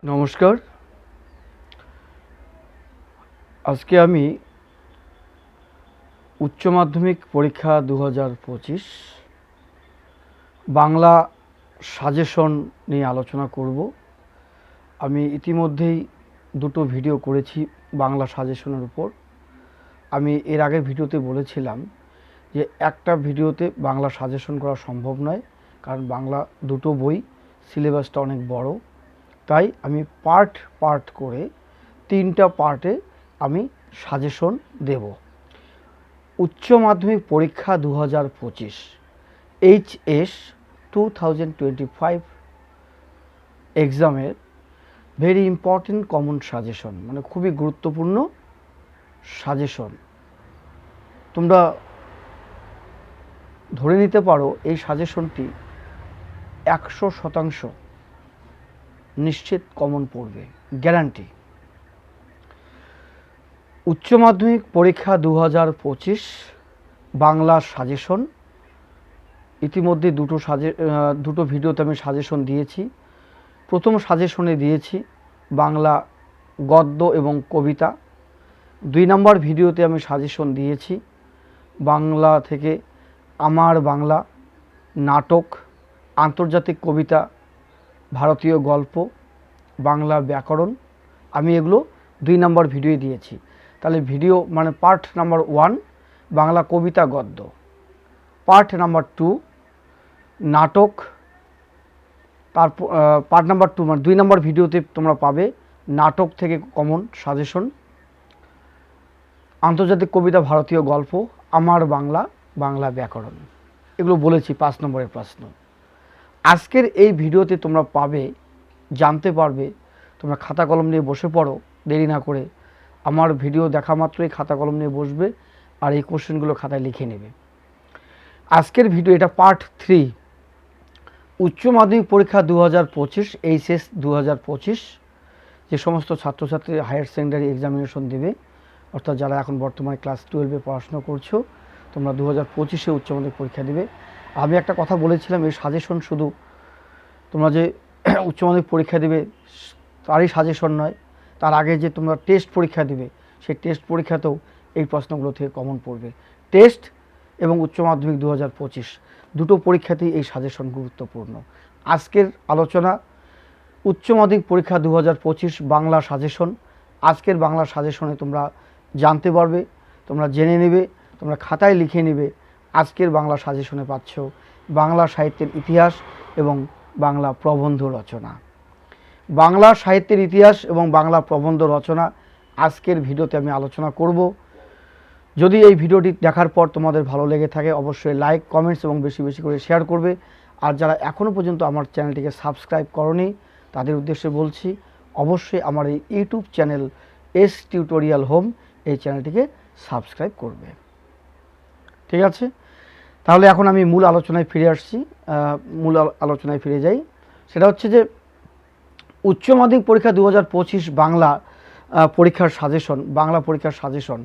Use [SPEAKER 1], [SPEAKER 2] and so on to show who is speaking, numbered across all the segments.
[SPEAKER 1] নমস্কার। আজকে আমি উচ্চ মাধ্যমিক পরীক্ষা 2025 বাংলা সাজেশন নিয়ে আলোচনা করব। আমি ইতিমধ্যেই দুটো ভিডিও করেছি বাংলা সাজেশনের উপর। আমি এর আগের ভিডিওতে বলেছিলাম যে একটা ভিডিওতে বাংলা সাজেশন করা সম্ভব নয়, কারণ বাংলা দুটো বই, সিলেবাসটা অনেক বড়। তাই আমি পার্ট পার্ট করে 3টা পার্টে আমি সাজেশন দেব। উচ্চ মাধ্যমিক পরীক্ষা 2025 HS 2025 এক্সামের ভেরি ইম্পর্টেন্ট কমন সাজেশন, মানে খুবই গুরুত্বপূর্ণ সাজেশন। তোমরা ধরে নিতে পারো এই সাজেশনটি 100% নিশ্চিত কমন পড়বে, গ্যারান্টি। উচ্চ মাধ্যমিক পরীক্ষা 2025 বাংলা সাজেশন ইতিমধ্যে দুটো ভিডিওতে আমি সাজেশন দিয়েছি। প্রথম সাজেশনে দিয়েছি বাংলা গদ্য এবং কবিতা। 2 নম্বর ভিডিওতে আমি সাজেশন দিয়েছি বাংলা থেকে আমার বাংলা, নাটক, আন্তর্জাতিক কবিতা, ভারতীয় গল্প, বাংলা ব্যাকরণ। আমি এগুলো 2 নম্বর ভিডিও দিয়েছি। তাহলে ভিডিও মানে পার্ট নাম্বার 1 বাংলা কবিতা গদ্য, পার্ট নাম্বার 2 নাটক, তারপর পার্ট নাম্বার 2 মানে 2 নম্বর ভিডিওতে তোমরা পাবে নাটক থেকে কমন সাজেশন, আন্তর্জাতিক কবিতা, ভারতীয় গল্প, আমার বাংলা, বাংলা ব্যাকরণ। এগুলো বলেছি 5 নম্বরের প্রশ্ন। আজকের এই ভিডিওতে তোমরা পাবে, জানতে পারবে। তোমরা খাতা কলম নিয়ে বসে পড়ো, দেরি না করে। আমার ভিডিও দেখা মাত্রই খাতা কলম নিয়ে বসবে আর এই কোশ্চেনগুলো খাতায় লিখে নেবে। আজকের ভিডিও এটা পার্ট 3 উচ্চ মাধ্যমিক পরীক্ষা 2025 HS 2025 যে সমস্ত ছাত্রছাত্রী হায়ার সেকেন্ডারি এক্সামিনেশন দেবে, অর্থাৎ যারা এখন বর্তমানে ক্লাস 12-এ পড়াশোনা করছো, তোমরা 2025-এ উচ্চ মাধ্যমিক পরীক্ষা দেবে। আমি একটা কথা বলেছিলাম, এই সাজেশন শুধু তোমরা যে উচ্চ মাধ্যমিক পরীক্ষা দেবে তারই সাজেশন নয়, তার আগে যে তোমরা টেস্ট পরীক্ষা দেবে সেই টেস্ট পরীক্ষাতেও এই প্রশ্নগুলো থেকে কমন পড়বে। টেস্ট এবং উচ্চ মাধ্যমিক 2025 দুটো পরীক্ষাতেই এই সাজেশন গুরুত্বপূর্ণ। আজকের আলোচনা উচ্চ মাধ্যমিক পরীক্ষা 2025 বাংলা সাজেশন। আজকের বাংলা সাজেশনে তোমরা জানতে পারবে, তোমরা জেনে নেবে, তোমরা খাতায় লিখে নেবে। আজকের বাংলা সাজেশনে পাচ্ছ বাংলা সাহিত্যের ইতিহাস এবং বাংলা প্রবন্ধ রচনা। বাংলা সাহিত্যের ইতিহাস এবং বাংলা প্রবন্ধ রচনা আজকের ভিডিওতে আমি আলোচনা করব। যদি এই ভিডিওটি দেখার পর তোমাদের ভালো লেগে থাকে অবশ্যই লাইক, কমেন্টস এবং বেশি বেশি করে শেয়ার করবে। আর যারা এখনও পর্যন্ত আমার চ্যানেলটিকে সাবস্ক্রাইব করনি তাদের উদ্দেশ্যে বলছি, অবশ্যই আমার এই YouTube channel S tutorial home এই চ্যানেলটিকে সাবস্ক্রাইব করবে। ঠিক আছে, তাহলে এখন আমি মূল আলোচনায় ফিরে আসছি। মূল আলোচনায় ফিরে যাই। সেটা হচ্ছে যে উচ্চ মাধ্যমিক পরীক্ষা 2025 বাংলা পরীক্ষার সাজেশন, বাংলা পরীক্ষার সাজেশন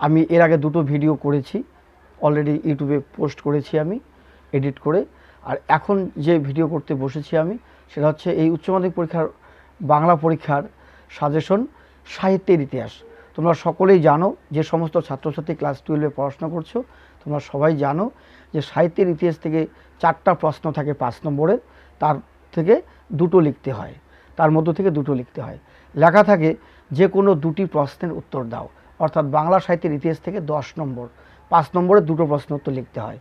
[SPEAKER 1] আমি এর আগে দুটো ভিডিও করেছি, অলরেডি ইউটিউবে পোস্ট করেছি আমি এডিট করে। আর এখন যে ভিডিও করতে বসেছি আমি সেটা হচ্ছে এই উচ্চ মাধ্যমিক পরীক্ষার বাংলা পরীক্ষার সাজেশন সাহিত্যের ইতিহাস। তোমরা সকলেই জানো, যে সমস্ত ছাত্রছাত্রী ক্লাস 12-এ পড়াশোনা করছো তোমরা সবাই জানো যে সাহিত্যের ইতিহাস থেকে 4টা প্রশ্ন থাকে 5 নম্বরের, তার থেকে দুটো লিখতে হয়, তার মধ্য থেকে দুটো লিখতে হয়। লেখা থাকে যে কোনো 2টি প্রশ্নের উত্তর দাও, অর্থাৎ বাংলা সাহিত্যের ইতিহাস থেকে 10 নম্বর, 5 নম্বরের দুটো প্রশ্ন উত্তর লিখতে হয়।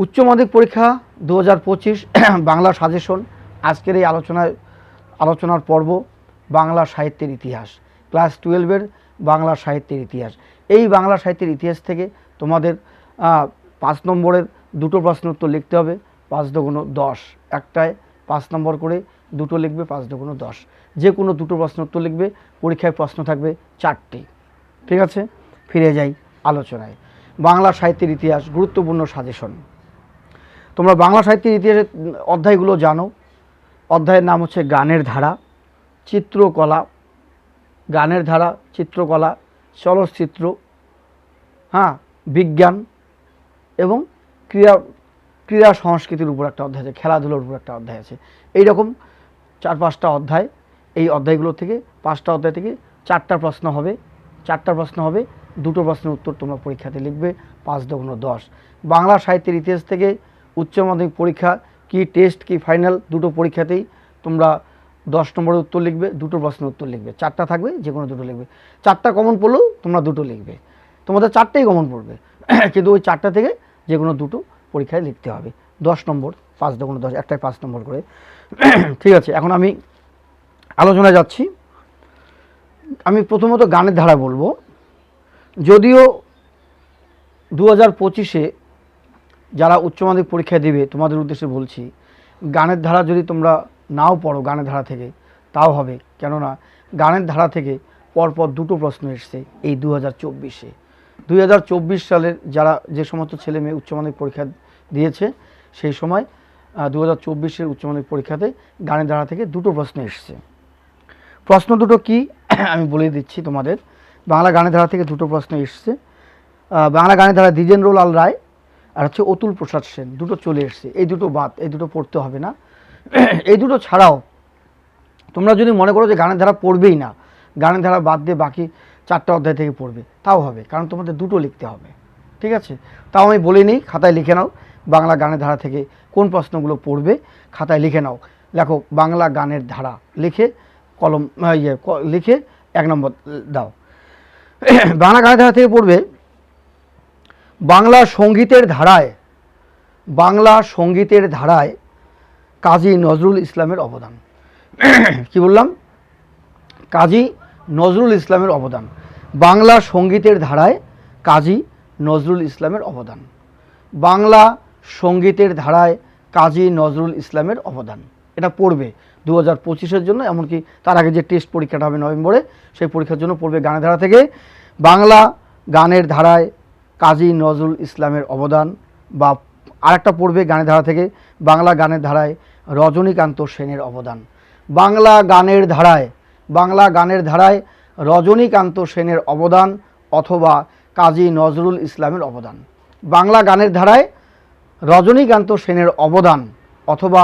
[SPEAKER 1] উচ্চ মাধ্যমিক পরীক্ষা 2025 বাংলা সাজেশন আজকের এই আলোচনার পর্ব বাংলা সাহিত্যের ইতিহাস, ক্লাস 12-এর বাংলা সাহিত্যের ইতিহাস। এই বাংলা সাহিত্যের ইতিহাস থেকে তোমাদের 5 নম্বরের দুটো প্রশ্ন উত্তর লিখতে হবে। 5 দুগুণ 10, একটায় 5 নম্বর করে দুটো লিখবে, 5 দুগুণ 10। যে কোনো দুটো প্রশ্ন উত্তর লিখবে, পরীক্ষায় প্রশ্ন থাকবে 4টি। ঠিক আছে, ফিরে যাই আলোচনায়। বাংলা সাহিত্যের ইতিহাস গুরুত্বপূর্ণ সাজেশন। তোমরা বাংলা সাহিত্যের ইতিহাসের অধ্যায়গুলো জানো। অধ্যায়ের নাম হচ্ছে গানের ধারা, চিত্রকলা, গানের ধারা, চিত্রকলা, চলচ্চিত্র, বিজ্ঞান এবং ক্রীড়া সংস্কৃতির উপর একটা অধ্যায় আছে, খেলাধুলোর উপর একটা অধ্যায় আছে। এইরকম 4-5টা অধ্যায় এই অধ্যায়গুলো থেকে 5টা অধ্যায় থেকে 4টা প্রশ্ন হবে, 4টা প্রশ্ন হবে, 2টো প্রশ্নের উত্তর তোমরা পরীক্ষাতে লিখবে। 5 × 10 বাংলা সাহিত্যের ইতিহাস থেকে উচ্চ মাধ্যমিক পরীক্ষা কি টেস্ট কি ফাইনাল দুটো পরীক্ষাতেই তোমরা 10 নম্বরের উত্তর লিখবে, 2টো প্রশ্নের উত্তর লিখবে। 4টা থাকবে, যে কোনো 2টো লিখবে। 4টা কমন পড়লেও তোমরা 2টো লিখবে, তোমাদের 4টেই কমন পড়বে, কিন্তু ওই 4টা থেকে যে কোনো 2টো পরীক্ষায় লিখতে হবে। 10 নম্বর, 5 × 10, একটাই 5 নম্বর করে। ঠিক আছে, এখন আমি আলোচনায় যাচ্ছি। আমি প্রথমত গানের ধারা বলবো। যদিও 2025-এ যারা উচ্চ মাধ্যমিক পরীক্ষা দেবে তোমাদের উদ্দেশ্যে বলছি, গানের ধারা যদি তোমরা নাও পড়ো গানের ধারা থেকে তাও হবে, কেননা গানের ধারা থেকে পরপর 2টো প্রশ্ন এসছে এই 2024-এ। 2024 সালের যারা যে সমস্ত ছেলে মেয়ে উচ্চ মাধ্যমিক পরীক্ষা দিয়েছে সেই সময় 2024-এর উচ্চ মাধ্যমিক পরীক্ষাতে গানের ধারা থেকে 2টো প্রশ্ন এসছে। প্রশ্ন দুটো কি আমি বলে দিচ্ছি তোমাদের। বাংলা গানের ধারা থেকে 2টো প্রশ্ন এসছে। বাংলা গানের ধারা দ্বিজেন্দ্রলাল রায় আর হচ্ছে অতুল প্রসাদ সেন, 2টো চলে এসছে। এই 2টো বাদ, এই 2টো পড়তে হবে না। এই 2টো ছাড়াও তোমরা যদি মনে করো যে গানের ধারা পড়বেই না, গানের ধারা বাদ দিয়ে বাকি 4টা অধ্যায় থেকে পড়বে, তাও হবে, কারণ তোমাদের 2টো লিখতে হবে। ঠিক আছে, তাও আমি বলে নিই, খাতায় লিখে নাও বাংলা গানের ধারা থেকে কোন প্রশ্নগুলো পড়বে, খাতায় লিখে নাও। লেখো বাংলা গানের ধারা, লিখে কলম লিখে 1 নম্বর দাও। বাংলা গানের ধারা থেকে পড়বে বাংলা সঙ্গীতের ধারায়, বাংলা সঙ্গীতের ধারায় কাজী নজরুল ইসলামের অবদান। কি বললাম? কাজী নজরুল ইসলামের অবদান। বাংলা সঙ্গীতের ধারায় কাজী নজরুল ইসলামের অবদান। বাংলা সঙ্গীতের ধারায় কাজী নজরুল ইসলামের অবদান, এটা পড়বে 2025-এর জন্য। এমনকি তার আগে যে টেস্ট পরীক্ষাটা হবে নভেম্বরে, সেই পরীক্ষার জন্য পড়বে গানের ধারা থেকে বাংলা গানের ধারায় কাজী নজরুল ইসলামের অবদান। বা আরেকটা পড়বে গানের ধারা থেকে বাংলা গানের ধারায় রজনীকান্ত সেনের অবদান। বাংলা গানের ধারায়, বাংলা গানের ধারায় রজনীকান্ত সেনের অবদান অথবা কাজী নজরুল ইসলামের অবদান। বাংলা গানের ধারায় রজনীকান্ত সেনের অবদান অথবা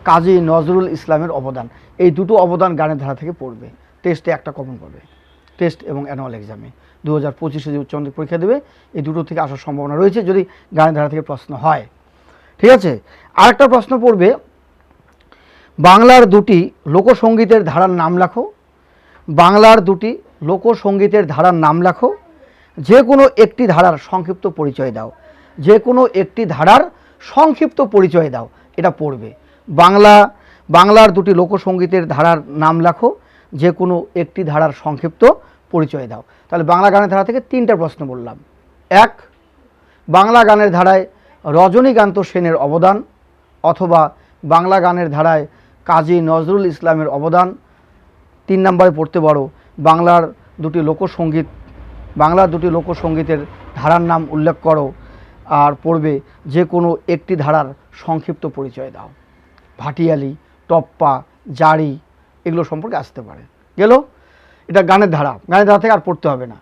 [SPEAKER 1] কাজী নজরুল ইসলামের অবদান, এই 2টো অবদান গানের ধারা থেকে পড়বে। টেস্টে একটা কমন পাবে, টেস্ট এবং অ্যানুয়াল এক্সামে 2025-এ যে উচ্চ মাধ্যমিক পরীক্ষা দেবে এই 2টো থেকে আসার সম্ভাবনা রয়েছে যদি গানের ধারা থেকে প্রশ্ন হয়। ঠিক আছে, আরেকটা প্রশ্ন পড়বে বাংলার 2টি লোকসঙ্গীতের ধারার নাম লেখো। বাংলার 2টি লোকসঙ্গীতের ধারার নাম লেখো, যে কোনো একটি ধারার সংক্ষিপ্ত পরিচয় দাও। যে কোনো একটি ধারার সংক্ষিপ্ত পরিচয় দাও, এটা পড়বে। বাংলার 2টি লোকসঙ্গীতের ধারার নাম লেখো, যে কোনো একটি ধারার সংক্ষিপ্ত পরিচয় দাও। তাহলে বাংলা গানের ধারা থেকে 3টা প্রশ্ন বললাম। 1, বাংলা গানের ধারায় রজনীকান্ত সেনের অবদান অথবা বাংলা গানের ধারায় কাজী নজরুল ইসলামের অবদান। 3 নম্বরে পড়তে পারো বাংলার 2টি লোকসঙ্গীত, বাংলার 2টি লোকসঙ্গীতের ধারার নাম উল্লেখ করো। আর পড়বে যে কোনো একটি ধারার সংক্ষিপ্ত পরিচয় দাও। ভাটিয়ালি, টপ্পা, জারি এগুলো সম্পর্কে আসতে পারে। গেল, এটা গানের ধারা। গানের ধারা থেকে আর পড়তে হবে না,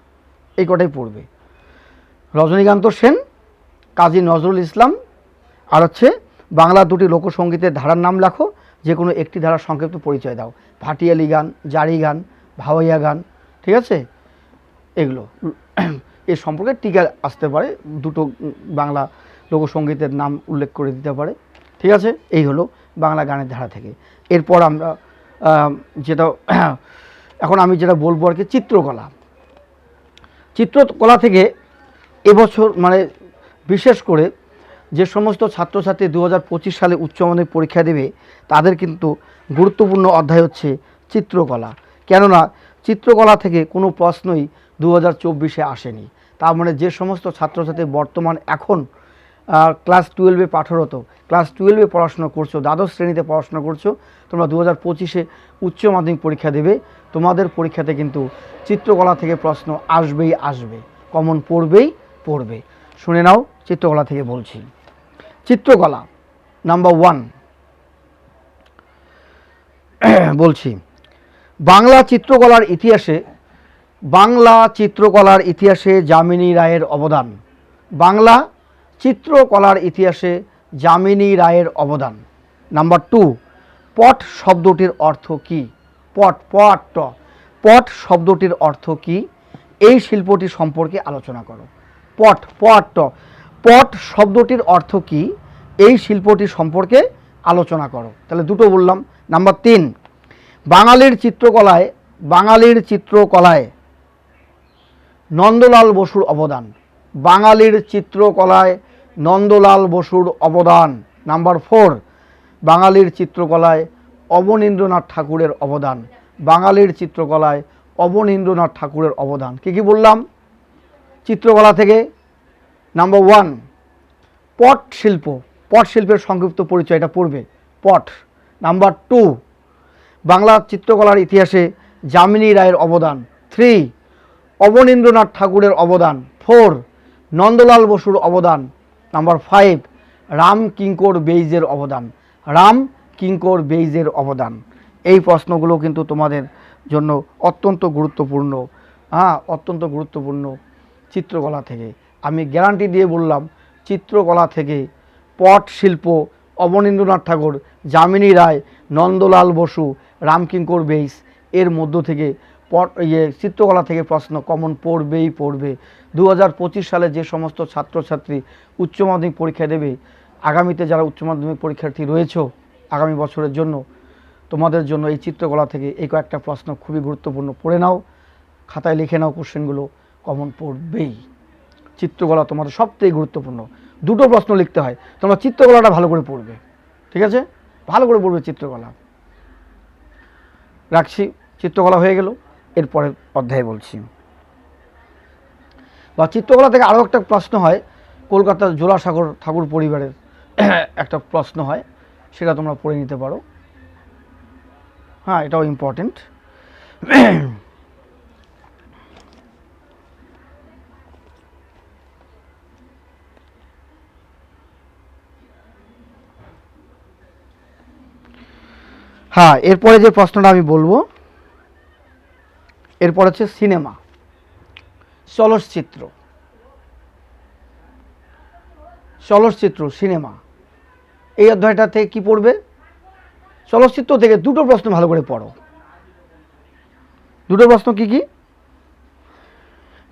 [SPEAKER 1] এই কটাই পড়বে। রজনীকান্ত সেন, কাজী নজরুল ইসলাম, আর হচ্ছে বাংলার 2টি লোকসঙ্গীতের ধারার নাম লেখো, যে কোনো একটি ধারার সংক্ষিপ্ত পরিচয় দাও। ভাটিয়ালি গান, জারি গান, ভাওয়াইয়া গান, ঠিক আছে, এগুলো এর সম্পর্কে টিকা আসতে পারে, 2টো বাংলা লোকসঙ্গীতের নাম উল্লেখ করে দিতে পারে। ঠিক আছে, এই হলো বাংলা গানের ধারা থেকে। এরপর আমরা যেটা এখন আমি যেটা বলবো আর কি, চিত্রকলা। চিত্রকলা থেকে এবছর মানে বিশেষ করে যে সমস্ত ছাত্রছাত্রী 2025 সালে উচ্চ মাধ্যমিক পরীক্ষা দেবে তাদের কিন্তু গুরুত্বপূর্ণ অধ্যায় হচ্ছে চিত্রকলা। কেননা চিত্রকলা থেকে কোনো প্রশ্নই 2024-এ আসেনি। তার মানে যে সমস্ত ছাত্রছাত্রী বর্তমান এখন ক্লাস 12-এ পাঠরত, ক্লাস 12-এ পড়াশোনা করছো, দ্বাদশ শ্রেণীতে পড়াশোনা করছো, তোমরা 2025-এ উচ্চ মাধ্যমিক পরীক্ষা দেবে, তোমাদের পরীক্ষাতে কিন্তু চিত্রকলা থেকে প্রশ্ন আসবেই আসবে, কমন পড়বে। শুনে নাও, চিত্রকলা থেকে বলছি। চিত্রকলা নাম্বার 1 বলছি, বাংলা চিত্রকলার ইতিহাসে যামিনী রায়ের অবদান। বাংলা চিত্রকলার ইতিহাসে যামিনী রায়ের অবদান। নাম্বার 2, পট শব্দটির অর্থ কী? পট পট পট শব্দটির অর্থ কি? এই শিল্পটি সম্পর্কে আলোচনা করো। পট পট পট শব্দটির অর্থ কি? এই শিল্পটি সম্পর্কে আলোচনা করো। তাহলে দুটো বললাম। নাম্বার 3, বাঙালির চিত্রকলায় নন্দলাল বসুর অবদান। বাঙালির চিত্রকলায় নন্দলাল বসুর অবদান। নাম্বার 4, বাঙালির চিত্রকলায় অবনীন্দ্রনাথ ঠাকুরের অবদান। বাঙালির চিত্রকলায় অবনীন্দ্রনাথ ঠাকুরের অবদান। কি বললাম চিত্রকলা থেকে? নাম্বার 1, পট শিল্প। পট শিল্পের সংক্ষিপ্ত পরিচয়, এটা পড়বে, পট। নাম্বার 2, বাংলা চিত্রকলার ইতিহাসে যামিনী রায়ের অবদান। 3, অবনীন্দ্রনাথ ঠাকুরের অবদান। 4, নন্দলাল বসুর অবদান। নাম্বার 5, রাম কিঙ্কর বেইজের অবদান। রাম কিঙ্কর বেইজের অবদান। এই প্রশ্নগুলো কিন্তু তোমাদের জন্য অত্যন্ত গুরুত্বপূর্ণ। অত্যন্ত গুরুত্বপূর্ণ চিত্রকলা থেকে। আমি গ্যারান্টি দিয়ে বললাম, চিত্রকলা থেকে পট শিল্প, অবনীন্দ্রনাথ ঠাকুর, যামিনী রায়, নন্দলাল বসু, রামকিঙ্কর বেইজ, এর মধ্য থেকে চিত্রকলা থেকে প্রশ্ন কমন পড়বে। 2025 সালে যে সমস্ত ছাত্রছাত্রী উচ্চ মাধ্যমিক পরীক্ষা দেবে, আগামীতে যারা উচ্চ মাধ্যমিক পরীক্ষার্থী রয়েছে আগামী বছরের জন্য, তোমাদের জন্য এই চিত্রকলা থেকে এই কয়েকটা প্রশ্ন খুবই গুরুত্বপূর্ণ। পড়ে নাও, খাতায় লিখে নাও, কোশ্চেনগুলো কমন পড়বেই। চিত্রকলা তোমাদের সবথেকে গুরুত্বপূর্ণ। দুটো প্রশ্ন লিখতে হয়, তোমরা চিত্রকলাটা ভালো করে পড়বে। ঠিক আছে, ভালো করে পড়বে চিত্রকলা। রাখছি, চিত্রকলা হয়ে গেল। এরপরের অধ্যায়ে বলছি। বা চিত্রকলা থেকে আরও একটা প্রশ্ন হয়, কলকাতার জোড়াসাগর ঠাকুর পরিবারের একটা প্রশ্ন হয়, সেটা তোমরা পড়ে নিতে পারো। এটাও ইম্পর্টেন্ট। এরপরে যে প্রশ্নটা আমি বলবো, এরপর হচ্ছে সিনেমা, চলচ্চিত্র, সিনেমা। এই অধ্যায়টাতে কি পড়বে? চলচ্চিত্র থেকে দুটো প্রশ্ন ভালো করে পড়ো। দুটো প্রশ্ন কি?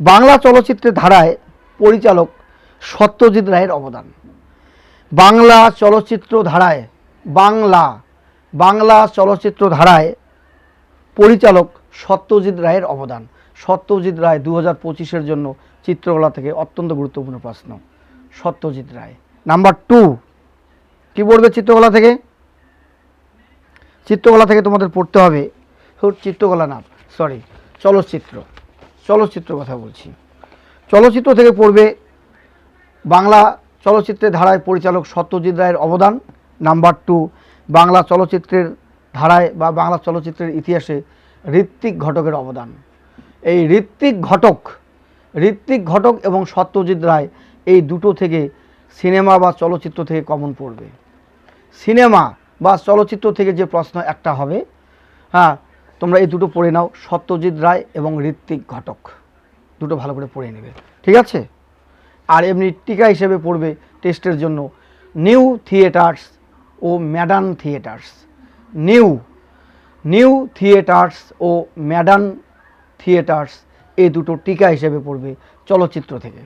[SPEAKER 1] বাংলা চলচ্চিত্রের ধারায় পরিচালক সত্যজিৎ রায়ের অবদান। বাংলা চলচ্চিত্র ধারায় পরিচালক সত্যজিৎ রায়ের অবদান। সত্যজিৎ রায় 2025-এর জন্য চিত্রকলা থেকে অত্যন্ত গুরুত্বপূর্ণ প্রশ্ন, সত্যজিৎ রায়। নাম্বার 2, কি পড়বে চিত্রকলা থেকে? চিত্রকলা থেকে তোমাদের পড়তে হবে, চলচ্চিত্র কথা বলছি। চলচ্চিত্র থেকে পড়বে বাংলা চলচ্চিত্রের ধারায় পরিচালক সত্যজিৎ রায়ের অবদান। নাম্বার 2, বাংলা চলচ্চিত্রের ধারায় বা বাংলা চলচ্চিত্রের ইতিহাসে ঋত্বিক ঘটকের অবদান। এই ঋত্বিক ঘটক এবং সত্যজিৎ রায়, এই দুটো থেকে সিনেমা বা চলচ্চিত্র থেকে কমন পড়বে। সিনেমা বা চলচ্চিত্র থেকে যে প্রশ্ন একটা হবে, তোমরা এই দুটো পড়ে নাও, সত্যজিৎ রায় এবং ঋত্বিক ঘটক, দুটো ভালো করে পড়ে নেবে। ঠিক আছে। আর এমনি টিকা হিসেবে পড়বে টেস্টের জন্য নিউ থিয়েটার্স ও ম্যাডার্ন থিয়েটার্স। নিউ থিয়েটার্স ও ম্যাডার্ন থিয়েটার্স, এই দুটো টিকা হিসেবে পড়বে চলচ্চিত্র থেকে।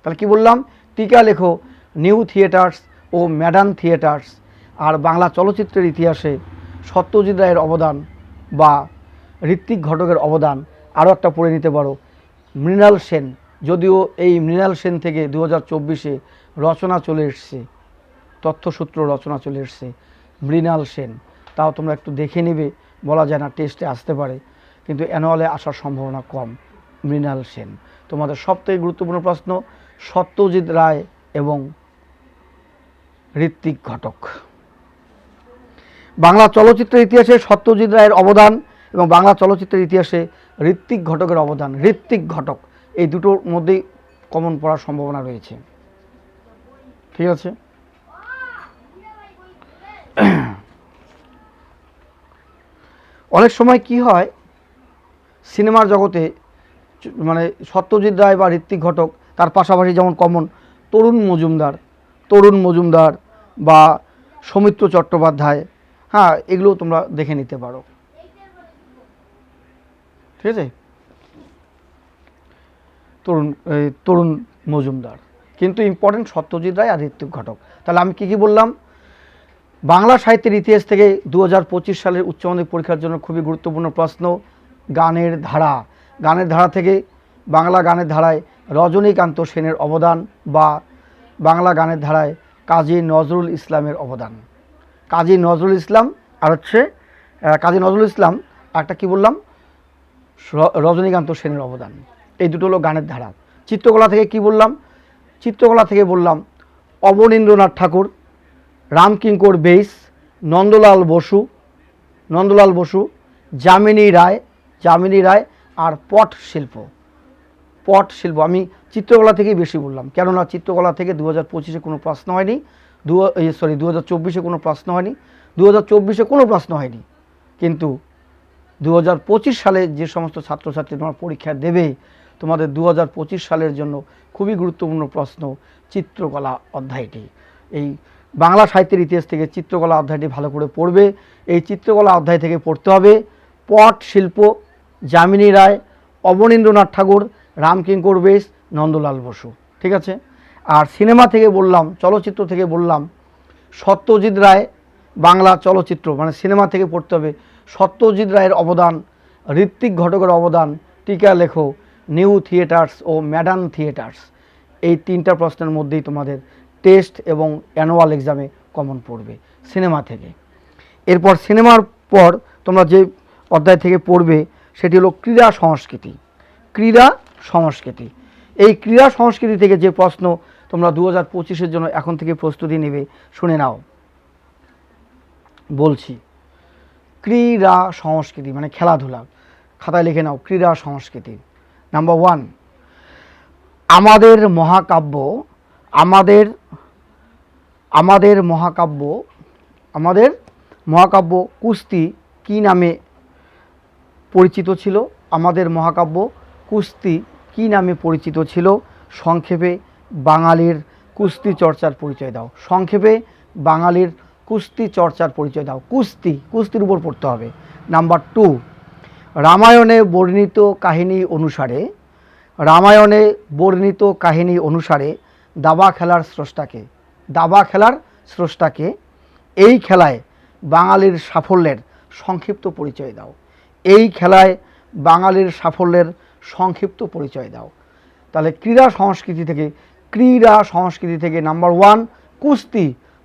[SPEAKER 1] তাহলে কি বললাম? টিকা লেখো নিউ থিয়েটার্স ও ম্যাডার্ন থিয়েটার্স। আর বাংলা চলচ্চিত্রের ইতিহাসে সত্যজিৎ রায়ের অবদান বা ঋত্বিক ঘটকের অবদান আরও একটা পড়ে নিতে পারো, মৃণাল সেন। যদিও এই মৃণাল সেন থেকে 2024-এ রচনা চলে এসছে, তথ্যসূত্র রচনা চলে এসছে, মৃণাল সেন। তাও তোমরা একটু দেখে নেবে, বলা যায় না টেস্টে আসতে পারে, কিন্তু অ্যানুয়ালে আসার সম্ভাবনা কম। মৃণাল সেন। তোমাদের সবথেকে গুরুত্বপূর্ণ প্রশ্ন সত্যজিৎ রায় এবং ঋত্বিক ঘটক। বাংলা চলচ্চিত্রের ইতিহাসে সত্যজিৎ রায়ের অবদান এবং বাংলা চলচ্চিত্রের ইতিহাসে ঋত্বিক ঘটকের অবদান, ঋত্বিক ঘটক, এই দুটোর মধ্যেই কমন পড়ার সম্ভাবনা রয়েছে। ঠিক আছে। অনেক সময় কি হয়, সিনেমার জগতে মানে সত্যজিৎ রায় বা ঋত্বিক ঘটক, তার পাশাপাশি যেমন কমন তরুণ মজুমদার বা সৌমিত্র চট্টোপাধ্যায়, এগুলো তোমরা দেখে নিতে পারো। ঠিক আছে, তরুণ মজুমদার। কিন্তু ইম্পর্টেন্ট সত্যজিৎ রায় আর ঋত্বিক ঘটক। তাহলে আমি কি বললাম, বাংলা সাহিত্যের ইতিহাস থেকে 2025 সালের উচ্চ মাধ্যমিক পরীক্ষার জন্য খুবই গুরুত্বপূর্ণ প্রশ্ন, গানের ধারা। গানের ধারা থেকে বাংলা গানের ধারায় রজনীকান্ত সেনের অবদান বা বাংলা গানের ধারায় কাজী নজরুল ইসলামের অবদান। কাজী নজরুল ইসলাম আর হচ্ছে কাজী নজরুল ইসলাম, একটা কি বললাম, রজনীকান্ত সেনের অবদান। এই দুটো হলো গানের ধারা। চিত্রকলা থেকে কি বললাম, চিত্রকলা থেকে বললাম অবনীন্দ্রনাথ ঠাকুর, রামকিঙ্কর বেইস, নন্দলাল বসু, যামিনী রায় আর পট শিল্প। আমি চিত্রকলা থেকেই বেশি বললাম, কেননা চিত্রকলা থেকে 2025-এ কোনো প্রশ্ন হয়নি, 2024-এ কোনো প্রশ্ন হয়নি, 2024-এ কোনো প্রশ্ন হয়নি। কিন্তু 2025 সালে যে সমস্ত ছাত্রছাত্রী তোমার পরীক্ষা দেবে, তোমাদের 2025 সালের জন্য খুবই গুরুত্বপূর্ণ প্রশ্ন চিত্রকলা অধ্যায়টি। এই বাংলা সাহিত্যের ইতিহাস থেকে চিত্রকলা অধ্যায়টি ভালো করে পড়বে। এই চিত্রকলা অধ্যায় থেকে পড়তে হবে পট শিল্প, যামিনী রায়, অবনীন্দ্রনাথ ঠাকুর, রামকিঙ্কর বেইস, নন্দলাল বসু। ঠিক আছে। আর সিনেমা থেকে বললাম, চলচ্চিত্র থেকে বললাম সত্যজিৎ রায়, বাংলা চলচ্চিত্র মানে সিনেমা থেকে পড়তে হবে সত্যজিৎ রায়ের অবদান, ঋত্বিক ঘটকের অবদান, টিকা লেখো, নিউ থিয়েটার্স ও মডার্ন থিয়েটার্স। এই তিনটা প্রশ্নের মধ্যেই তোমাদের টেস্ট এবং অ্যানুয়াল এক্সামে কমন পড়বে সিনেমা থেকে। এরপর সিনেমার পর তোমরা যে অধ্যায় থেকে পড়বে সেটি হলো ক্রীড়া সংস্কৃতি। এই ক্রীড়া সংস্কৃতি থেকে যে প্রশ্ন তোমরা 2025-এর জন্য এখন থেকে প্রস্তুতি নেবে, শুনে নাও। বলছি, ক্রীড়া সংস্কৃতি মানে খেলাধুলা, খাতায় লিখে নাও। ক্রীড়া সংস্কৃতি নাম্বার 1, আমাদের মহাকাব্য কুস্তি কি নামে পরিচিত ছিল? আমাদের মহাকাব্য কুস্তি কি নামে পরিচিত ছিল? সংক্ষেপে বাঙালির কুস্তি চর্চার পরিচয় দাও। কুস্তির উপর পড়তে হবে। নাম্বার 2, রামায়ণে বর্ণিত কাহিনী অনুসারে দাবা খেলার স্রষ্টাকে। এই খেলায় বাঙালির সাফল্যের সংক্ষিপ্ত পরিচয় দাও। তাহলে ক্রীড়া সংস্কৃতি থেকে নাম্বার 1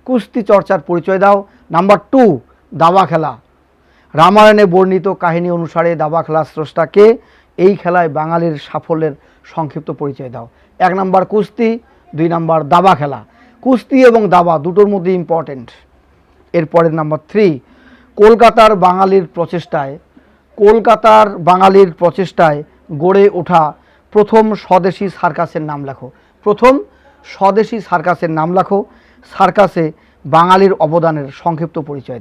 [SPEAKER 1] কুস্তি চর্চার পরিচয় দাও। নাম্বার 2 দাবা খেলা, রামায়ণে বর্ণিত কাহিনী অনুসারে দাবা খেলার স্রষ্টাকে, এই খেলায় বাঙালির সাফল্যের সংক্ষিপ্ত পরিচয় দাও। 1 নাম্বার কুস্তি, 2 নাম্বার দাবা খেলা। কুস্তি এবং দাবা দুটোর মধ্যে ইম্পর্টেন্ট। এরপরের নাম্বার 3, কলকাতার বাঙালির প্রচেষ্টায় গড়ে ওঠা প্রথম স্বদেশী সার্কাসের নাম লেখো। সার্কাসে বাঙালির অবদানের সংক্ষিপ্ত পরিচয়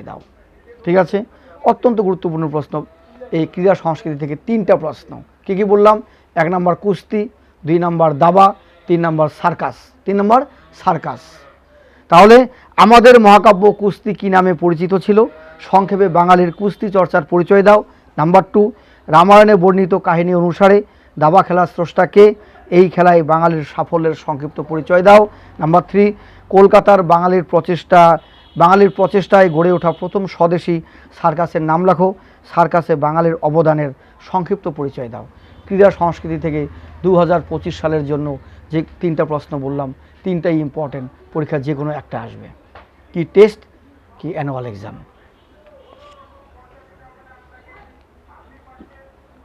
[SPEAKER 1] দাও। ঠিক আছে, অত্যন্ত গুরুত্বপূর্ণ প্রশ্ন। এই ক্রীড়া সংস্কৃতি থেকে 3টা প্রশ্ন। কি বললাম? 1 নাম্বার কুস্তি, 2 নাম্বার দাবা, 3 নাম্বার সার্কাস। তাহলে আমাদের মহাকাব্য কুস্তি কি নামে পরিচিত ছিল? সংক্ষেপে বাঙালির কুস্তি চর্চার পরিচয় দাও। নাম্বার 2, রামায়ণে বর্ণিত কাহিনী অনুসারে দাবা খেলার স্রষ্টাকে, এই খেলায় বাঙালির সাফল্যের সংক্ষিপ্ত পরিচয় দাও। নাম্বার 3, কলকাতার বাঙালির প্রচেষ্টায় গড়ে ওঠা প্রথম স্বদেশী সার্কাসের নাম লেখো। সার্কাসে বাঙালির অবদানের সংক্ষিপ্ত পরিচয় দাও। ক্রীড়া সংস্কৃতি থেকে 2025 সালের জন্য যে 3টা প্রশ্ন বললাম, 3টাই ইম্পর্টেন্ট, পরীক্ষা যে কোনো একটা আসবে। কি টেস্ট, কি অ্যানুয়াল এক্সাম।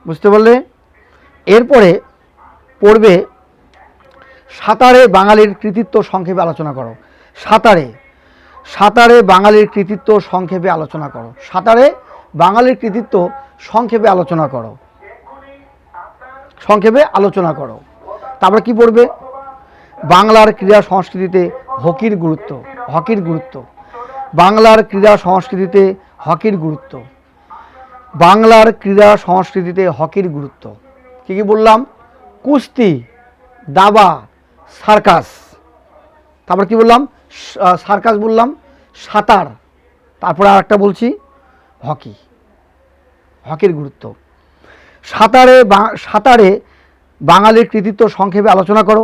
[SPEAKER 1] বুঝতে পারলে? এরপরে পড়বে সাঁতারে বাঙালির কৃতিত্ব সংক্ষেপে আলোচনা করো। সাঁতারে বাঙালির কৃতিত্ব সংক্ষেপে আলোচনা করো। তারপরে কি পড়বে? বাংলার ক্রীড়া সংস্কৃতিতে হকির গুরুত্ব। কি বললাম? কুস্তি, দাবা, সার্কাস। তারপর কি বললাম? সার্কাস বললাম, সাঁতার। তারপরে আর একটা বলছি, হকি, হকির গুরুত্ব। সাঁতারে বাঙালির কৃতিত্ব সংক্ষেপে আলোচনা করো।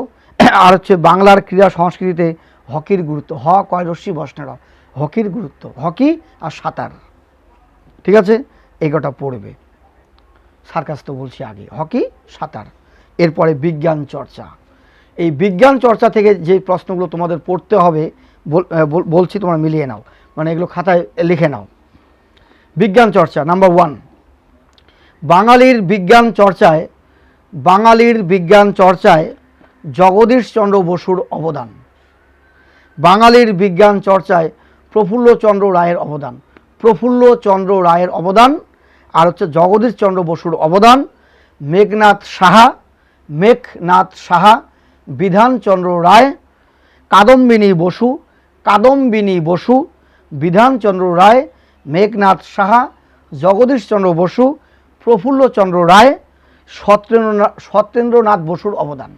[SPEAKER 1] আর হচ্ছে বাংলার ক্রীড়া সংস্কৃতিতে হকির গুরুত্ব, হ কয় রশ্মি বসনারা, হকির গুরুত্ব, হকি আর সাঁতার, ঠিক আছে, এই কটা পড়বে। সার্কাস তো বলছি আগে, হকি সাঁতার। এরপরে বিজ্ঞান চর্চা। এই বিজ্ঞান চর্চা থেকে যে প্রশ্নগুলো তোমাদের পড়তে হবে বলছি, তোমরা মিলিয়ে নাও, মানে এগুলো খাতায় লিখে নাও। বিজ্ঞান চর্চা নাম্বার 1, বাঙালির বিজ্ঞান চর্চায় জগদীশচন্দ্র বসুর অবদান। বাঙালির বিজ্ঞান চর্চায় প্রফুল্লচন্দ্র রায়ের অবদান, প্রফুল্লচন্দ্র রায়ের অবদান, আর হচ্ছে জগদীশচন্দ্র বসুর অবদান, মেঘনাথ সাহা, বিধানচন্দ্র রায়, কাদম্বিনী বসু, বিধানচন্দ্র রায়, মেঘনাথ সাহা, জগদীশচন্দ্র বসু, প্রফুল্লচন্দ্র রায়, সত্যেন্দ্রনাথ বসুর অবদান।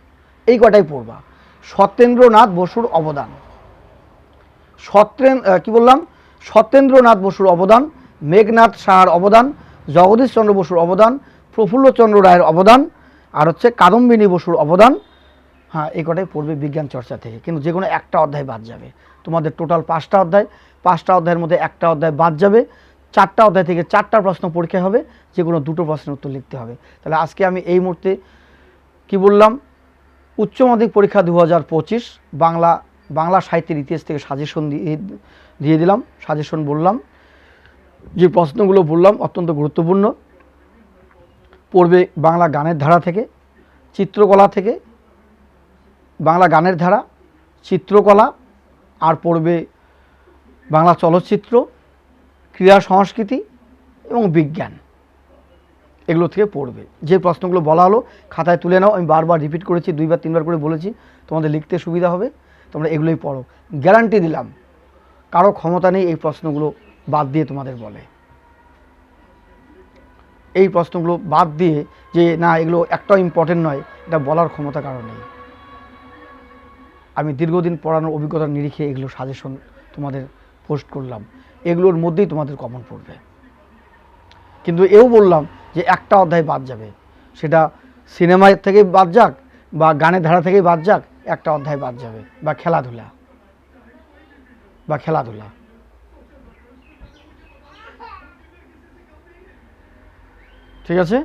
[SPEAKER 1] এই কটাই পড়বা। সত্যেন্দ্রনাথ বসুর অবদান, সত্যেন্দ্রনাথ বসুর অবদান, মেঘনাথ সাহার অবদান, জগদীশচন্দ্র বসুর অবদান, প্রফুল্লচন্দ্র রায়ের অবদান, আর হচ্ছে কাদম্বিনী বসুর অবদান। হ্যাঁ, এই কটাই পড়বে বিজ্ঞান চর্চা থেকে, কিন্তু যে কোনো একটা অধ্যায় বাদ যাবে। তোমাদের টোটাল 5টা অধ্যায়, 5টা অধ্যায়ের মধ্যে একটা অধ্যায় বাদ যাবে। 4টা অধ্যায় থেকে 4টা প্রশ্ন পরীক্ষা হবে, যে কোনো 2টো প্রশ্নের উত্তর লিখতে হবে। তাহলে আজকে আমি এই মুহূর্তে কি বললাম, উচ্চ মাধ্যমিক পরীক্ষা 2025 বাংলা সাহিত্যের ইতিহাস থেকে সাজেশন দিয়ে দিলাম। সাজেশন বললাম, যে প্রশ্নগুলো বললাম অত্যন্ত গুরুত্বপূর্ণ। পড়বে বাংলা গানের ধারা থেকে, চিত্রকলা থেকে, বাংলা গানের ধারা, চিত্রকলা, আর পড়বে বাংলা চলচ্চিত্র, ক্রীড়া সংস্কৃতি এবং বিজ্ঞান, এগুলো থেকে পড়বে। যে প্রশ্নগুলো বলা হলো খাতায় তুলে নাও। আমি বারবার রিপিট করেছি, 2বার 3বার করে বলেছি, তোমাদের লিখতে সুবিধা হবে, তোমরা এগুলোই পড়ো। গ্যারান্টি দিলাম, কারো ক্ষমতা নেই এই প্রশ্নগুলো বাদ দিয়ে তোমাদের বলে, এই প্রশ্নগুলো বাদ দিয়ে যে না এগুলো একটাও ইম্পর্টেন্ট নয়, এটা বলার ক্ষমতা কারো নেই। আমি দীর্ঘদিন পড়ানোর অভিজ্ঞতার নিরিখে এগুলো সাজেশন তোমাদের পোস্ট করলাম, এগুলোর মধ্যেই তোমাদের কমন পড়বে। কিন্তু এও বললাম যে একটা অধ্যায় বাদ যাবে, সেটা সিনেমা থেকে বাদ যাক বা গানের ধারা থেকে বাদ যাক, একটা অধ্যায় বাদ যাবে। বা খেলাধুলা, ঠিক আছে।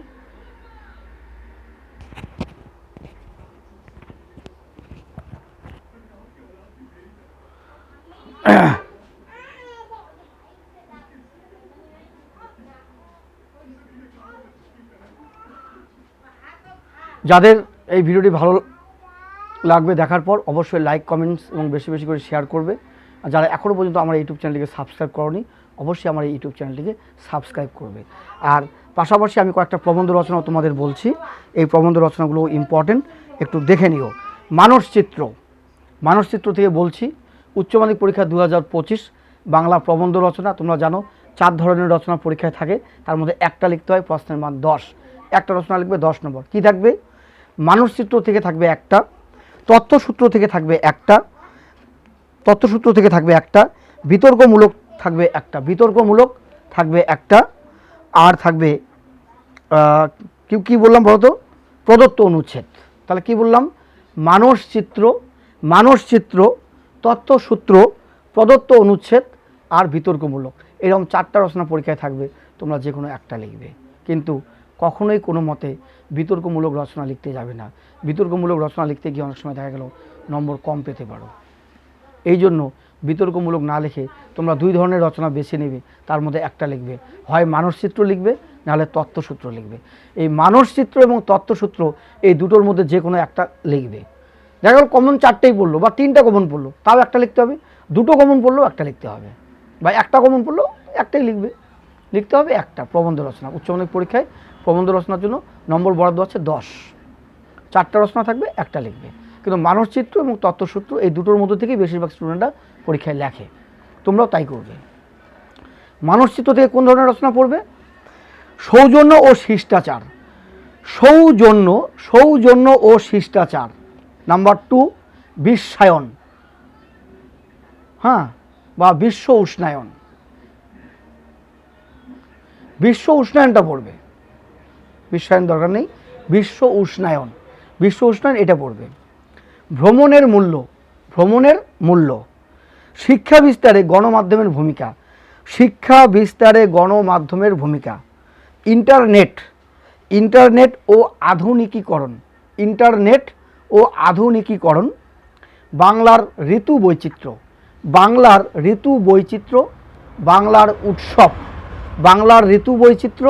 [SPEAKER 1] যাদের এই ভিডিওটি ভালো লাগবে দেখার পর অবশ্যই লাইক, কমেন্টস এবং বেশি বেশি করে শেয়ার করবে। আর যারা এখনও পর্যন্ত আমার ইউটিউব চ্যানেলটিকে সাবস্ক্রাইব করনি, অবশ্যই আমার এই ইউটিউব চ্যানেলটিকে সাবস্ক্রাইব করবে। আর পাশাপাশি আমি কয়েকটা প্রবন্ধ রচনা তোমাদের বলছি, এই প্রবন্ধ রচনাগুলো ইম্পর্টেন্ট, একটু দেখে নিও। মানসচিত্র থেকে বলছি, উচ্চ মাধ্যমিক পরীক্ষা 2025 বাংলা প্রবন্ধ রচনা। তোমরা জানো 4 ধরনের রচনা পরীক্ষায় থাকে, তার মধ্যে একটা লিখতে হয়, প্রশ্নের মান 10। একটা রচনা লিখবে 10 নম্বর। কী থাকবে? মানসচিত্র থেকে থাকবে একটা, তথ্যসূত্র থেকে থাকবে একটা, বিতর্কমূলক থাকবে একটা, আর থাকবে কি বললাম বলতো, প্রদত্ত অনুচ্ছেদ। তাহলে কি বললাম? মানসচিত্র, তথ্যসূত্র, প্রদত্ত অনুচ্ছেদ আর বিতর্কমূলক, এরকম 4টা রচনা পরীক্ষায় থাকবে। তোমরা যে কোনো একটা লিখবে, কিন্তু কখনোই কোনো মতে বিতর্কমূলক রচনা লিখতে যাবে না। বিতর্কমূলক রচনা লিখতে গিয়ে অনেক সময় দেখা গেল নম্বর কম পেতে পারো। এই জন্য বিতর্কমূলক না লিখে তোমরা 2 ধরনের রচনা বেছে নেবে, তার মধ্যে একটা লিখবে, হয় মানসচিত্র লিখবে, নাহলে তথ্যসূত্র লিখবে। এই মানসচিত্র এবং তথ্যসূত্র এই দুটোর মধ্যে যে কোনো একটা লিখবে। দেখা গেল কমন 4টেই পড়লো বা 3টা কমন পড়লো, তাও একটা লিখতে হবে। 2টো কমন পড়লেও একটা লিখতে হবে, বা একটা কমন পড়লেও একটাই লিখতে হবে একটা প্রবন্ধ রচনা। উচ্চ মাধ্যমিক পরীক্ষায় প্রবন্ধ রচনার জন্য নম্বর বরাদ্দ আছে 10। 4টা রচনা থাকবে, একটা লিখবে। কিন্তু মানসচিত্র এবং তথ্যসূত্র এই দুটোর মধ্যে থেকেই বেশিরভাগ স্টুডেন্টরা পরীক্ষায় লেখে, তোমরাও তাই করবে। মানসচিত্র থেকে কোন ধরনের রচনা পড়বে? সৌজন্য ও শিষ্টাচার। নাম্বার 2 বিশ্বায়ন, বা বিশ্ব উষ্ণায়ন। বিশ্ব উষ্ণায়নটা পড়বে, বিশ্বায়ন দরকার নেই, বিশ্ব উষ্ণায়ন, বিশ্ব উষ্ণায়ন এটা পড়বে। ভ্রমণের মূল্য, ভ্রমণের মূল্য, শিক্ষা বিস্তারে গণমাধ্যমের ভূমিকা, শিক্ষা বিস্তারে গণমাধ্যমের ভূমিকা, ইন্টারনেট, ইন্টারনেট ও আধুনিকীকরণ, ইন্টারনেট ও আধুনিকীকরণ, বাংলার ঋতু বৈচিত্র্য, বাংলার ঋতু বৈচিত্র্য, বাংলার উৎসব, বাংলার ঋতু বৈচিত্র্য,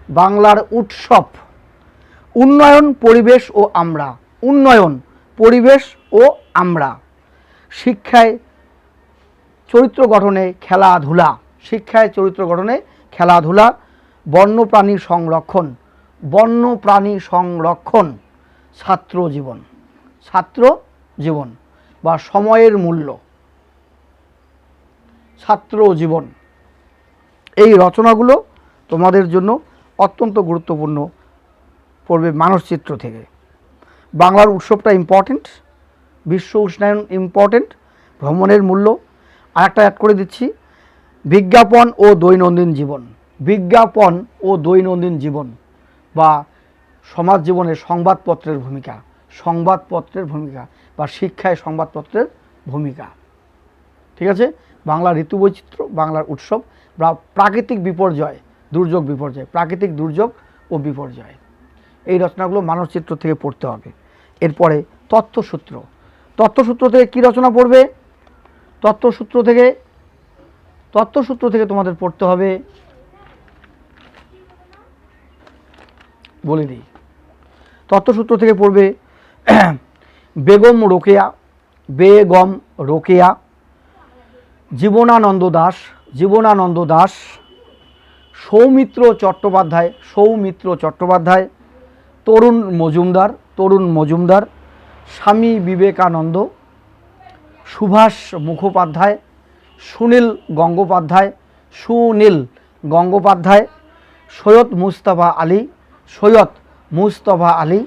[SPEAKER 1] বাংলার উৎসব, উন্নয়ন পরিবেশ ও আমরা, উন্নয়ন পরিবেশ ও আমরা, শিক্ষায় চরিত্র গঠনে খেলাধুলা, শিক্ষায় চরিত্র গঠনে খেলাধুলা, বন্যপ্রাণী সংরক্ষণ, বন্যপ্রাণী সংরক্ষণ, ছাত্র জীবন, ছাত্র জীবন বা সময়ের মূল্য, ছাত্র জীবন। এই রচনাগুলো তোমাদের জন্য অত্যন্ত গুরুত্বপূর্ণ পড়বে মানসচিত্র থেকে। বাংলার উৎসবটা ইম্পর্টেন্ট, বিশ্ব উষ্ণায়ন ইম্পর্টেন্ট, ভ্রমণের মূল্য। আর একটা অ্যাড করে দিচ্ছি, বিজ্ঞাপন ও দৈনন্দিন জীবন, বিজ্ঞাপন ও দৈনন্দিন জীবন বা সমাজ জীবনে সংবাদপত্রের ভূমিকা, সংবাদপত্রের ভূমিকা বা শিক্ষায় সংবাদপত্রের ভূমিকা। ঠিক আছে, বাংলার ঋতু বৈচিত্র্য, বাংলার উৎসব বা প্রাকৃতিক বিপর্যয়, দুর্যোগ বিপর্যয়, প্রাকৃতিক দুর্যোগ ও বিপর্যয়, এই রচনাগুলো মানসচিত্র থেকে পড়তে হবে। এরপরে তথ্যসূত্র, তথ্যসূত্র থেকে কী রচনা পড়বে? তথ্যসূত্র থেকে, তথ্যসূত্র থেকে তোমাদের পড়তে হবে, বলে দিই, তথ্যসূত্র থেকে পড়বে বেগম রোকেয়া, বেগম রোকেয়া, জীবনানন্দ দাশ, জীবনানন্দ দাশ, সৌমিত্র চট্টোপাধ্যায়, সৌমিত্র চট্টোপাধ্যায়, তরুণ মজুমদার, তরুণ মজুমদার, স্বামী বিবেকানন্দ, সুভাষ মুখোপাধ্যায়, সুনীল গঙ্গোপাধ্যায়, সুনীল গঙ্গোপাধ্যায়, সৈয়দ মুস্তফা আলী, সৈয়দ মুস্তফা আলী,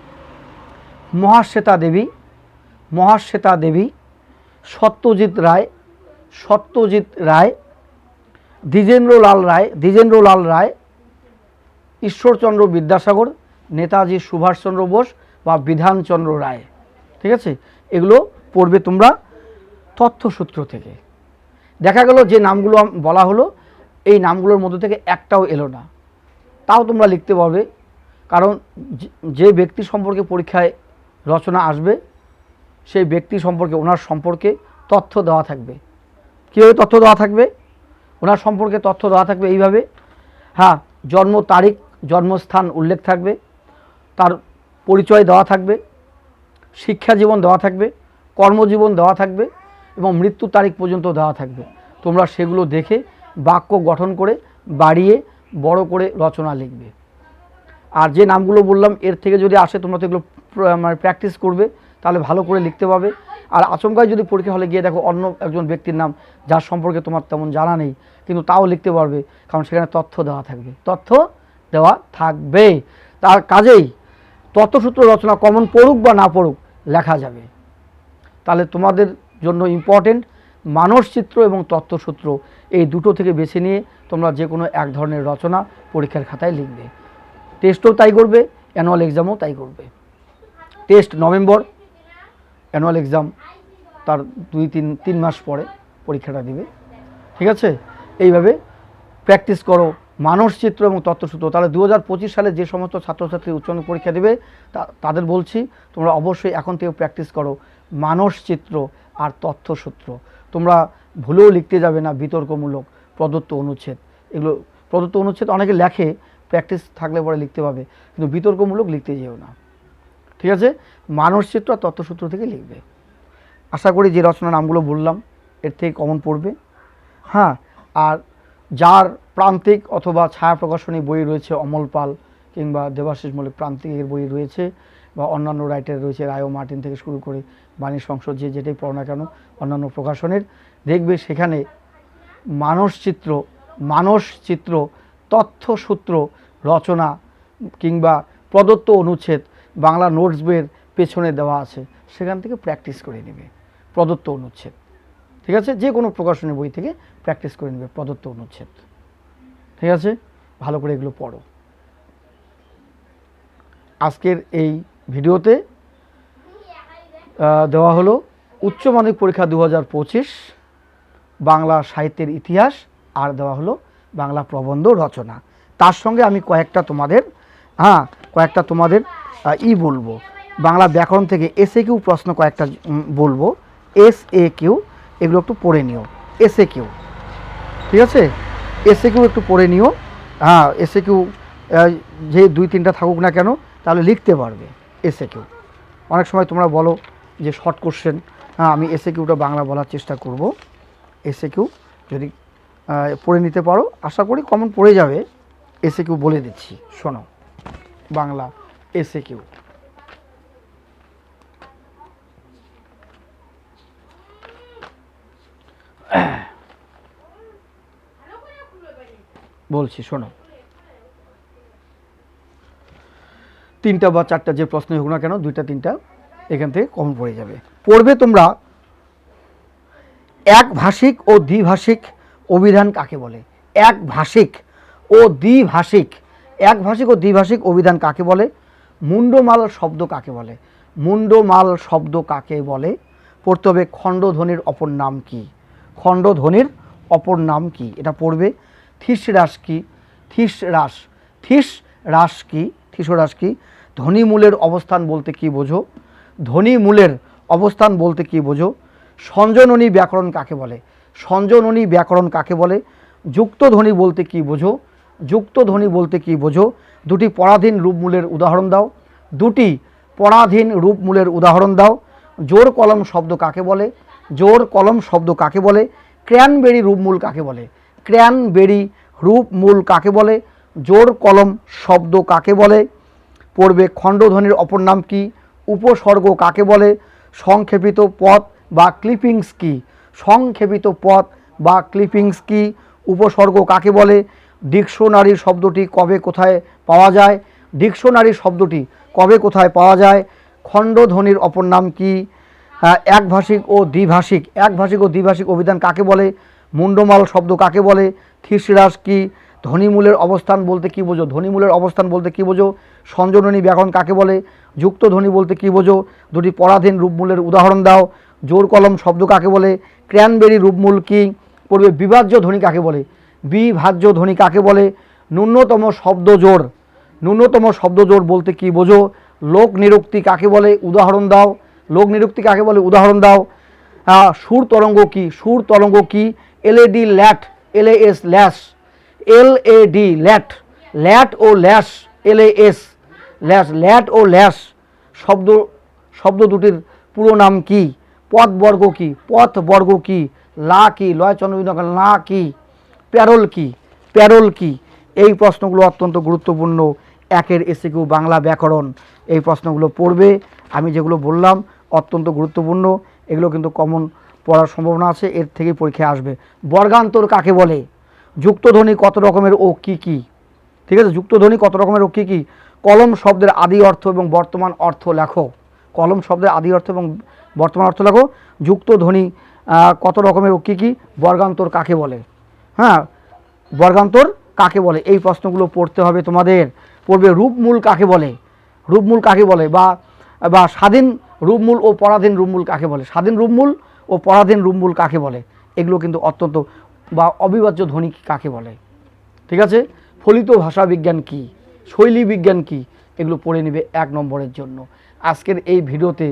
[SPEAKER 1] মহাশ্বেতা দেবী, মহাশ্বেতা দেবী, সত্যজিৎ রায়, সত্যজিৎ রায়, দ্বিজেন্দ্রলাল রায়, দ্বিজেন্দ্রলাল রায়, ঈশ্বরচন্দ্র বিদ্যাসাগর, নেতাজি সুভাষচন্দ্র বোস বা বিধানচন্দ্র রায়। ঠিক আছে, এগুলো পড়বে তোমরা তথ্যসূত্র থেকে। দেখা গেল যে নামগুলো বলা হলো এই নামগুলোর মধ্যে থেকে একটাও এলো না, তাও তোমরা লিখতে পারবে, কারণ যে ব্যক্তি সম্পর্কে পরীক্ষায় রচনা আসবে সেই ব্যক্তি সম্পর্কে, ওনার সম্পর্কে তথ্য দেওয়া থাকবে। কীভাবে তথ্য দেওয়া থাকবে? ওনার সম্পর্কে তথ্য দেওয়া থাকবে এইভাবে, হ্যাঁ, জন্ম তারিখ, জন্মস্থান উল্লেখ থাকবে, তার পরিচয় দেওয়া থাকবে, শিক্ষা জীবন দেওয়া থাকবে, কর্মজীবন দেওয়া থাকবে এবং মৃত্যু তারিখ পর্যন্ত দেওয়া থাকবে। তোমরা সেগুলো দেখে বাক্য গঠন করে বাড়িয়ে বড় করে রচনা লিখবে। আর যে নামগুলো বললাম এর থেকে যদি আসে তোমরা তো এগুলো মানে প্র্যাকটিস করবে, তাহলে ভালো করে লিখতে পারবে। আর আচমকায় যদি পরীক্ষা হলে গিয়ে দেখো অন্য একজন ব্যক্তির নাম যার সম্পর্কে তোমার তেমন জানা নেই, কিন্তু তাও লিখতে পারবে, কারণ সেখানে তথ্য দেওয়া থাকবে, তথ্য দেওয়া থাকবে। তার কাজেই তথ্যসূত্র রচনা কমন পড়ুক বা না পড়ুক লেখা যাবে। তাহলে তোমাদের জন্য ইম্পর্টেন্ট মানসচিত্র এবং তথ্যসূত্র, এই দুটো থেকে বেছে নিয়ে তোমরা যে কোনো এক ধরনের রচনা পরীক্ষার খাতায় লিখবে। টেস্টও তাই করবে, অ্যানুয়াল এক্সামও তাই করবে। টেস্ট নভেম্বর, অ্যানুয়াল এক্সাম তার 2-3 মাস পরে পরীক্ষাটা দিবে। ঠিক আছে, এইভাবে প্র্যাকটিস করো মানসচিত্র এবং তথ্যসূত্র। তাহলে 2025 সালে যে সমস্ত ছাত্রছাত্রী উচ্চ মাধ্যমিক পরীক্ষা দেবে তাদের বলছি তোমরা অবশ্যই এখন থেকে প্র্যাকটিস করো মানসচিত্র আর তথ্যসূত্র। তোমরা ভুলেও লিখতে যাবে না বিতর্কমূলক, প্রদত্ত অনুচ্ছেদ, এগুলো প্রদত্ত অনুচ্ছেদ অনেকে লেখে, প্র্যাকটিস থাকলে পরে লিখতে পাবে, কিন্তু বিতর্কমূলক লিখতে যেও না। ঠিক আছে, মানসচিত্র আর তথ্যসূত্র থেকে লিখবে। আশা করি যে রচনা নামগুলো বললাম এর থেকে কমন পড়বে। হ্যাঁ, আর যার প্রান্তিক অথবা ছায়া প্রকাশনী বই রয়েছে, অমল পাল কিংবা দেবাশিস মল্লিক প্রান্তিকের বই রয়েছে, বা অন্যান্য রাইটার রয়েছে, রায় মার্টিন থেকে শুরু করে বাণী সংসদ, যে যেটাই পড়ো না কেন অন্যান্য প্রকাশনের, দেখবে সেখানে মানসচিত্র, তথ্যসূত্র রচনা কিংবা প্রদত্ত অনুচ্ছেদ বাংলা নোটস বইয়ের পেছনে দেওয়া আছে, সেখান থেকে প্র্যাকটিস করে নেবে প্রদত্ত অনুচ্ছেদ। ঠিক আছে, যে কোনো প্রকাশনী বই থেকে প্র্যাকটিস করে নেবে প্রদত্ত অনুচ্ছেদ। ঠিক আছে, ভালো করে এগুলো পড়ো। আজকের এই ভিডিওতে দেওয়া হলো উচ্চ মাধ্যমিক পরীক্ষা 2025 বাংলা সাহিত্যের ইতিহাস, আর দেওয়া হলো বাংলা প্রবন্ধ রচনা। তার সঙ্গে আমি কয়েকটা তোমাদের বলবো, বাংলা ব্যাকরণ থেকে এসএকিউ প্রশ্ন কয়েকটা বলবো। এসএকিউ এগুলো একটু পড়ে নিও। এসএকিউ, ঠিক আছে, এসএকিউ একটু পড়ে নিও। এসএকিউ যে 2-3টা থাকুক না কেন, তাহলে লিখতে পারবে। এসএকিউ অনেক সময় তোমরা বলো যে শর্ট কোশ্চেন, আমি এসএকিউটা বাংলা বলার চেষ্টা করব। এসএকিউ যদি পড়ে নিতে পারো, আশা করি কমন পড়ে যাবে। এসএকিউ বলে দিচ্ছি, শোনো। বাংলা এসএকিউ, বলছি শোনো। 3টা বা 4টা যে প্রশ্ন হোক না কেন, 2টা-3টা এখান থেকে কমন পড়ে যাবে। পড়বে তোমরা একভাষিক ও দ্বিভাষিক অভিধান কাকে বলে? একভাষিক ও দ্বিভাষিক, একভাষিক ও দ্বিভাষিক অভিধান কাকে বলে? মুন্ডমাল শব্দ কাকে বলে? মুন্ডমাল শব্দ কাকে বলে? পড়তে হবে খণ্ডধ্বনির অপর নাম কি? খণ্ডধ্বনির অপর নাম কি? এটা পড়বে। থিসরাস কি? থিসরাস, থিসরাস কি? থিসরাস কি? ধ্বনিমূলের অবস্থান বলতে কি বোঝো? ধ্বনিমূলের অবস্থান বলতে কি বোঝো? সঞ্জননী ব্যাকরণ কাকে বলে? সঞ্জননী ব্যাকরণ কাকে বলে? যুক্ত ধ্বনি বলতে কি বোঝো? যুক্ত ধ্বনি বলতে কি বোঝো? দুটি পরাধীন রূপমূলের উদাহরণ দাও। দুটি পরাধীন রূপমূলের উদাহরণ দাও। জোর কলম শব্দ কাকে বলে? জোর কলম শব্দ কাকে বলে? ক্র্যানবেরি রূপমূল কাকে বলে? ক্র্যানবেরি রূপমূল কাকে বলে? জোর কলম শব্দ কাকে বলে? পড়বে খণ্ডধ্বনির অপর নাম কি? উপসর্গ কাকে বলে? সংক্ষেপিত পদ বা ক্লিপিংস কি? সংক্ষেপিত পদ বা ক্লিপিংস কি? উপসর্গ কাকে বলে? ডিকশনারি শব্দটি কবে কোথায় পাওয়া যায়? ডিকশনারি শব্দটি কবে কোথায় পাওয়া যায়? খণ্ডধ্বনির অপর নাম কি? একভাষিক ও দ্বিভাষিক, একভাষিক ও দ্বিভাষিক অভিধান কাকে বলে? মুন্ডমাল শব্দ কাকে বলে? থিসরাস কি? ধ্বনিমূলের অবস্থান বলতে কি বোঝো? ধ্বনিমূলের অবস্থান বলতে কি বোঝো? সঞ্জননী ব্যাকরণ কাকে বলে? যুক্ত ধ্বনি বলতে কি বোঝো? দুটি পরাধীন রূপমূলের উদাহরণ দাও। জোর কলম শব্দ কাকে বলে? ক্র্যানবেরি রূপমূল কি? পড়বে বিভাজ্য ধ্বনি কাকে বলে? বিভাজ্য ধ্বনি কাকে বলে? ন্যূনতম শব্দ জোর, ন্যূনতম শব্দ জোর বলতে কি বোঝো? লোক নিরুক্তি কাকে বলে? উদাহরণ দাও। লোক নিরুক্তি কাকে বলে? উদাহরণ দাও। সুর তরঙ্গ কি? সুর তরঙ্গ কি? এলএডি ল্যাট, এলএএস ল্যাশ, এলএডি ল্যাট, ল্যাট ও ল্যাশ, এলএএস ল্যাশ, ল্যাট ও ল্যাশ শব্দ শব্দ দুটির পুরো নাম কি? পথ বর্গ কি? পথ বর্গ কি? লা কি? লয় চন্দ্রবিন্দু লা কি? প্যারোল কি? প্যারোল কি? এই প্রশ্নগুলো অত্যন্ত গুরুত্বপূর্ণ। একের এসএকিউ বাংলা ব্যাকরণ, এই প্রশ্নগুলো পড়বে। আমি যেগুলো বললাম অত্যন্ত গুরুত্বপূর্ণ, এগুলো কিন্তু কমন পড়ার সম্ভাবনা আছে, এর থেকেই পরীক্ষায় আসবে। বর্গান্তর কাকে বলে? যুক্তধ্বনি কত রকমের ও কি কি? ঠিক আছে, যুক্তধ্বনি কত রকমের ও কি কি? কলম শব্দের আদি অর্থ এবং বর্তমান অর্থ লেখো। কলম শব্দের আদি অর্থ এবং বর্তমান অর্থ লেখো। যুক্তধ্বনি কত রকমের ও কি কি? বর্গান্তর কাকে বলে? বর্গান্তর কাকে বলে? এই প্রশ্নগুলো পড়তে হবে তোমাদের। পড়বে রূপমূল কাকে বলে? রূপমূল কাকে বলে? বা স্বাধীন রূপমূল ও পরাধীন রূপমূল কাকে বলে? স্বাধীন রূপমূল ও পরাধীন রূপমূল কাকে বলে? এগুলো কিন্তু অত্যন্ত, বা অবিভাজ্য ধ্বনি কাকে বলে? ঠিক আছে, ফলিত ভাষা বিজ্ঞান কি? শৈলী বিজ্ঞান কি? এগুলো পড়ে নেবে 1 নম্বরের জন্য। আজকের এই ভিডিওতে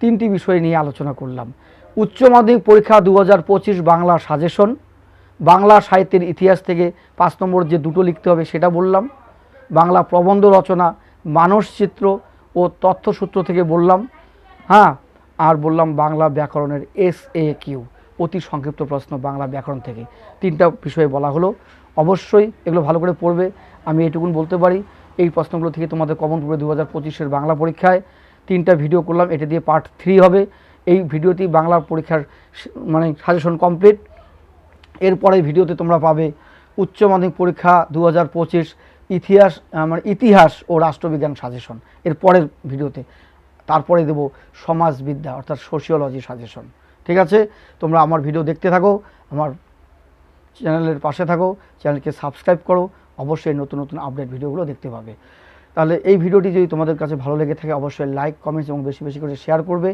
[SPEAKER 1] 3টি বিষয় নিয়ে আলোচনা করলাম। উচ্চ মাধ্যমিক পরীক্ষা 2025 বাংলা সাজেশন, বাংলা সাহিত্যের ইতিহাস থেকে 5 নম্বর যে দুটো লিখতে হবে সেটা বললাম। বাংলা প্রবন্ধ রচনা, মানসচিত্র ও তথ্যসূত্র থেকে বললাম। আর বললাম বাংলা ব্যাকরণের এসএকিউ, অতি সংক্ষিপ্ত প্রশ্ন বাংলা ব্যাকরণ থেকে। 3টা বিষয়ে বলা হলো। অবশ্যই এগুলো ভালো করে পড়বে। আমি এটুকুন বলতে পারি, এই প্রশ্নগুলো থেকে তোমাদের কমন পড়বে 2025-এর বাংলা পরীক্ষায়। 3টা ভিডিও করলাম, এটা দিয়ে পার্ট 3 হবে। এই ভিডিওটি বাংলা পরীক্ষার সাজেশন কমপ্লিট। এরপরে ভিডিওতে তোমরা পাবে উচ্চ মাধ্যমিক পরীক্ষা 2025 ইতিহাস ও রাষ্ট্রবিজ্ঞান সাজেশন এর পরের ভিডিওতে। তারপরে দেব সমাজবিদ্যা অর্থাৎ সোশিওলজি সাজেশন। ঠিক আছে, তোমরা আমার ভিডিও দেখতে থাকো, আমার চ্যানেলের পাশে থাকো, চ্যানেলকে সাবস্ক্রাইব করো, অবশ্যই নতুন নতুন আপডেট ভিডিওগুলো দেখতে পাবে। তাহলে এই ভিডিওটি যদি তোমাদের কাছে ভালো লেগে থাকে অবশ্যই লাইক, কমেন্টস এবং বেশি বেশি করে শেয়ার করবে।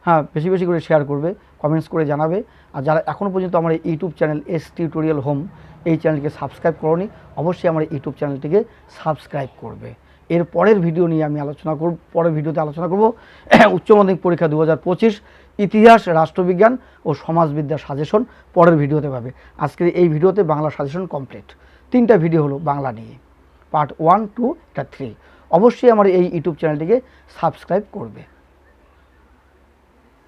[SPEAKER 1] হ্যাঁ, বেশি বেশি করে শেয়ার করবে, কমেন্টস করে জানাবে। আর যারা এখনও পর্যন্ত আমার এই YouTube channel S tutorial home এই চ্যানেলটিকে সাবস্ক্রাইব করোনি, অবশ্যই আমার ইউটিউব চ্যানেলটিকে সাবস্ক্রাইব করবে। এর পরের ভিডিও নিয়ে আমি পরের ভিডিওতে আলোচনা করব উচ্চ মাধ্যমিক পরীক্ষা 2025 ইতিহাস, রাষ্ট্রবিজ্ঞান ও সমাজবিদ্যার সাজেশন পরের ভিডিওতে পাবে। আজকের এই ভিডিওতে বাংলা সাজেশন কমপ্লিট। 3টা ভিডিও হলো বাংলা নিয়ে, পার্ট 1, 2, 3। অবশ্যই আমার এই ইউটিউব চ্যানেলটিকে সাবস্ক্রাইব করবে।